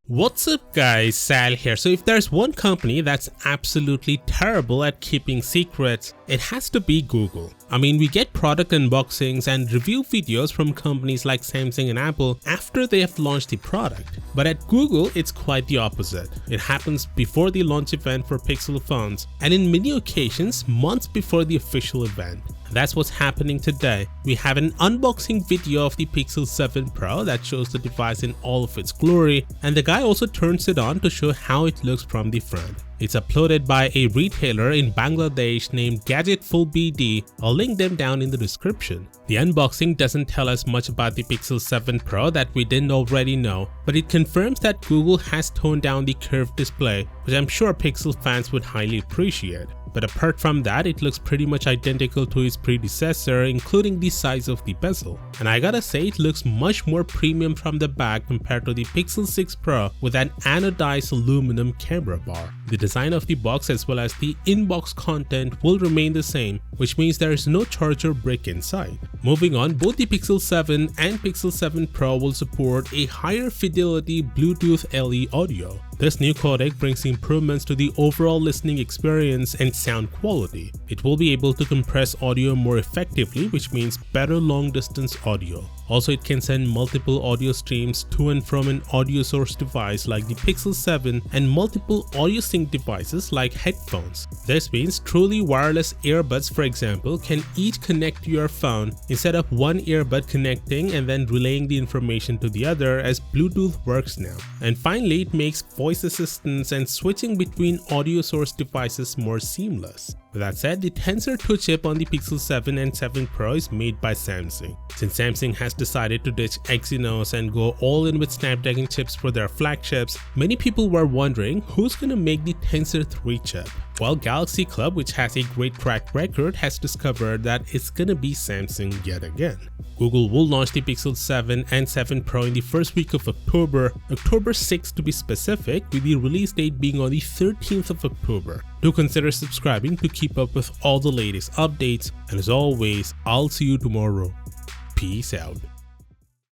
What's up guys, Sal here. So if there's one company that's absolutely terrible at keeping secrets, it has to be Google. I mean, we get product unboxings and review videos from companies like Samsung and Apple after they have launched the product. But at Google, it's quite the opposite. It happens before the launch event for Pixel phones and in many occasions months before the official event. That's what's happening today. We have an unboxing video of the Pixel 7 Pro that shows the device in all of its glory, and the guy also turns it on to show how it looks from the front. It's uploaded by a retailer in Bangladesh named GadgetFullBD. I'll link them down in the description. The unboxing doesn't tell us much about the Pixel 7 Pro that we didn't already know, but it confirms that Google has toned down the curved display, which I'm sure Pixel fans would highly appreciate. But apart from that, it looks pretty much identical to its predecessor, including the size of the bezel. And I gotta say, it looks much more premium from the back compared to the Pixel 6 Pro with an anodized aluminum camera bar. The design of the box as well as the in-box content will remain the same, which means there is no charger brick inside. Moving on, both the Pixel 7 and Pixel 7 Pro will support a higher fidelity Bluetooth LE audio. This new codec brings improvements to the overall listening experience and sound quality. It will be able to compress audio more effectively, which means better long-distance audio. Also, it can send multiple audio streams to and from an audio source device like the Pixel 7 and multiple audio sync devices like headphones. This means truly wireless earbuds, for example, can each connect to your phone instead of one earbud connecting and then relaying the information to the other as Bluetooth works now. And finally, it makes voice assistance and switching between audio source devices more seamless. With that said, the Tensor 2 chip on the Pixel 7 and 7 Pro is made by Samsung. Since Samsung has decided to ditch Exynos and go all in with Snapdragon chips for their flagships, many people were wondering who's gonna make the Tensor 3 chip. Well, Galaxy Club, which has a great track record, has discovered that it's gonna be Samsung yet again. Google will launch the Pixel 7 and 7 Pro in the first week of October 6th to be specific, with the release date being on the 13th of October. Do consider subscribing to keep up with all the latest updates, and as always, I'll see you tomorrow. Peace out.